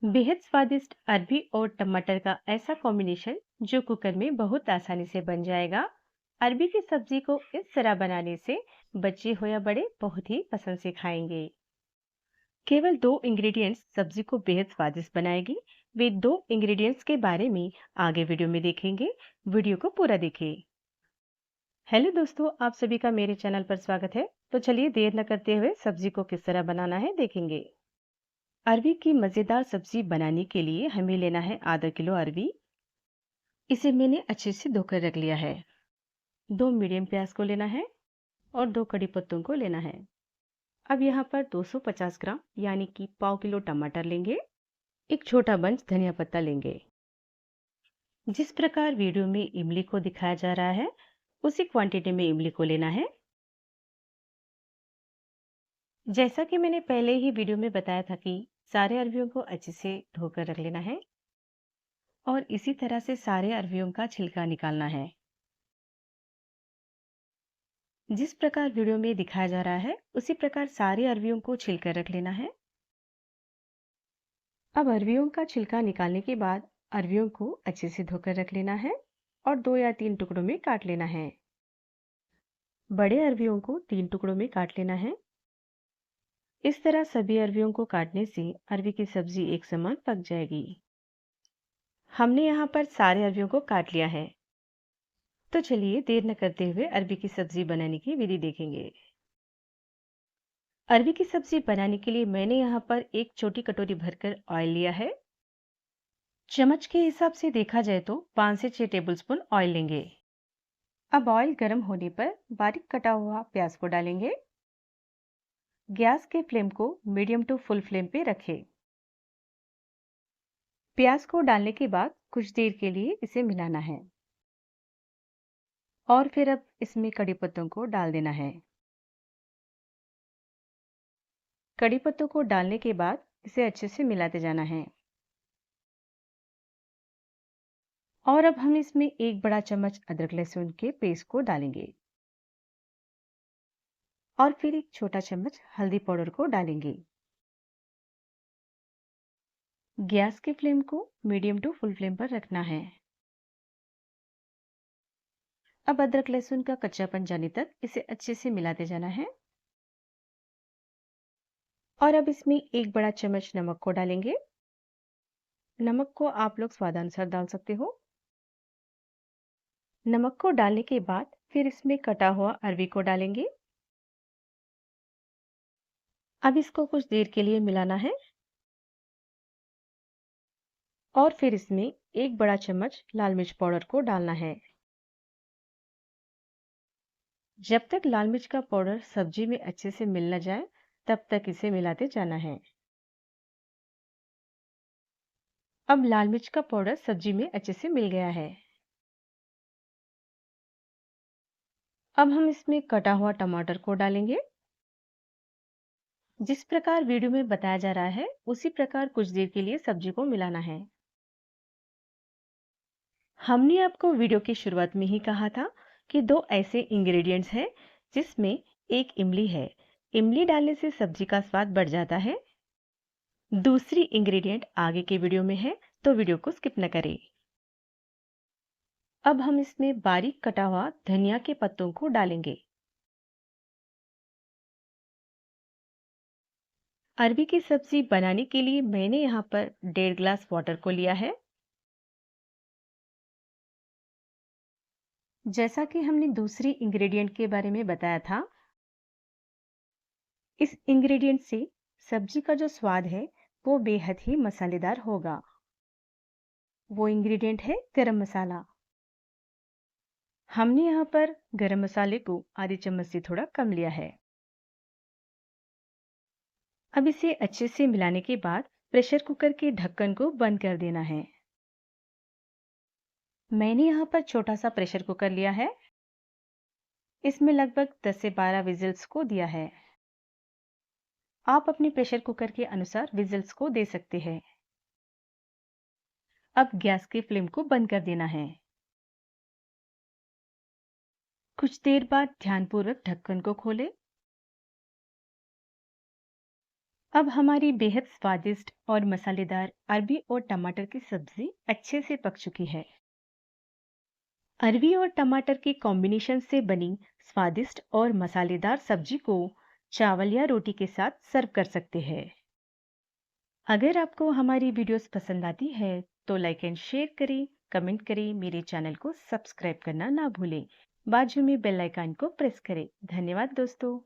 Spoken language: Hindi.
बेहद स्वादिष्ट अरबी और टमाटर का ऐसा कॉम्बिनेशन जो कुकर में बहुत आसानी से बन जाएगा। अरबी की सब्जी को इस तरह बनाने से बच्चे हो या बड़े बहुत ही पसंद से खाएंगे। केवल दो इंग्रेडिएंट्स सब्जी को बेहद स्वादिष्ट बनाएगी। वे दो इंग्रेडिएंट्स के बारे में आगे वीडियो में देखेंगे। वीडियो को पूरा देखें। हेलो दोस्तों, आप सभी का मेरे चैनल पर स्वागत है। तो चलिए देर न करते हुए सब्जी को किस तरह बनाना है देखेंगे। अरबी की मज़ेदार सब्जी बनाने के लिए हमें लेना है आधा किलो अरबी। इसे मैंने अच्छे से धोकर रख लिया है। दो मीडियम प्याज को लेना है और दो कड़ी पत्तों को लेना है। अब यहाँ पर 250 ग्राम यानी कि पाव किलो टमाटर लेंगे। एक छोटा बंच धनिया पत्ता लेंगे। जिस प्रकार वीडियो में इमली को दिखाया जा रहा है उसी क्वांटिटी में इमली को लेना है। जैसा कि मैंने पहले ही वीडियो में बताया था कि सारे अरबियों को अच्छे से धोकर रख लेना है और इसी तरह से सारे अरबियों का छिलका निकालना है। जिस प्रकार वीडियो में दिखाया जा रहा है उसी प्रकार सारे अरबियों को छिलकर रख लेना है। अब अरबियों का छिलका निकालने के बाद अरबियों को अच्छे से धोकर रख लेना है और 2 या 3 टुकड़ों में काट लेना है। बड़े अरबियों को 3 टुकड़ों में काट लेना है। इस तरह सभी अरबियों को काटने से अरबी की सब्जी एक समान पक जाएगी। हमने यहाँ पर सारे अरबियों को काट लिया है। तो चलिए देर न करते हुए अरबी की सब्जी बनाने की विधि देखेंगे। अरबी की सब्जी बनाने के लिए मैंने यहाँ पर एक छोटी कटोरी भरकर ऑयल लिया है। चम्मच के हिसाब से देखा जाए तो 5 से 6 टेबलस्पून ऑयल लेंगे। अब ऑयल गर्म होने पर बारीक कटा हुआ प्याज को डालेंगे। गैस के फ्लेम को मीडियम टू फुल फ्लेम पे रखें। प्याज को डालने के बाद कुछ देर के लिए इसे मिलाना है और फिर अब इसमें कड़ी पत्तों को डाल देना है। कड़ी पत्तों को डालने के बाद इसे अच्छे से मिलाते जाना है और अब हम इसमें एक बड़ा चम्मच अदरक लहसुन के पेस्ट को डालेंगे और फिर एक छोटा चम्मच हल्दी पाउडर को डालेंगे। गैस की फ्लेम को मीडियम टू फुल फ्लेम पर रखना है। अब अदरक लहसुन का कच्चापन जाने तक इसे अच्छे से मिलाते जाना है और अब इसमें एक बड़ा चम्मच नमक को डालेंगे। नमक को आप लोग स्वादानुसार डाल सकते हो। नमक को डालने के बाद फिर इसमें कटा हुआ अरबी को डालेंगे। अब इसको कुछ देर के लिए मिलाना है और फिर इसमें एक बड़ा चम्मच लाल मिर्च पाउडर को डालना है। जब तक लाल मिर्च का पाउडर सब्जी में अच्छे से मिल न जाए तब तक इसे मिलाते जाना है। अब लाल मिर्च का पाउडर सब्जी में अच्छे से मिल गया है। अब हम इसमें कटा हुआ टमाटर को डालेंगे। जिस प्रकार वीडियो में बताया जा रहा है उसी प्रकार कुछ देर के लिए सब्जी को मिलाना है। हमने आपको वीडियो की शुरुआत में ही कहा था कि दो ऐसे इंग्रेडिएंट्स हैं जिसमें एक इमली है। इमली डालने से सब्जी का स्वाद बढ़ जाता है। दूसरी इंग्रेडिएंट आगे के वीडियो में है तो वीडियो को स्किप न करें। अब हम इसमें बारीक कटा हुआ धनिया के पत्तों को डालेंगे। अरबी की सब्जी बनाने के लिए मैंने यहाँ पर 1.5 ग्लास वाटर को लिया है। जैसा कि हमने दूसरी इंग्रेडिएंट के बारे में बताया था, इस इंग्रेडिएंट से सब्जी का जो स्वाद है वो बेहद ही मसालेदार होगा। वो इंग्रेडिएंट है गरम मसाला। हमने यहाँ पर गरम मसाले को आधी चम्मच से थोड़ा कम लिया है। अब इसे अच्छे से मिलाने के बाद प्रेशर कुकर के ढक्कन को बंद कर देना है। मैंने यहाँ पर छोटा सा प्रेशर कुकर लिया है। इसमें लगभग 10 से 12 विजिल्स को दिया है। आप अपने प्रेशर कुकर के अनुसार विजिल्स को दे सकते हैं। अब गैस की फ्लेम को बंद कर देना है। कुछ देर बाद ध्यानपूर्वक ढक्कन को खोलें अब हमारी बेहद स्वादिष्ट और मसालेदार अरबी और टमाटर की सब्जी अच्छे से पक चुकी है। अरबी और टमाटर के कॉम्बिनेशन से बनी स्वादिष्ट और मसालेदार सब्जी को चावल या रोटी के साथ सर्व कर सकते हैं। अगर आपको हमारी वीडियोस पसंद आती है तो लाइक एंड शेयर करें, कमेंट करें, मेरे चैनल को सब्सक्राइब करना ना भूलें। बाजू में बेल आइकन को प्रेस करें। धन्यवाद दोस्तों।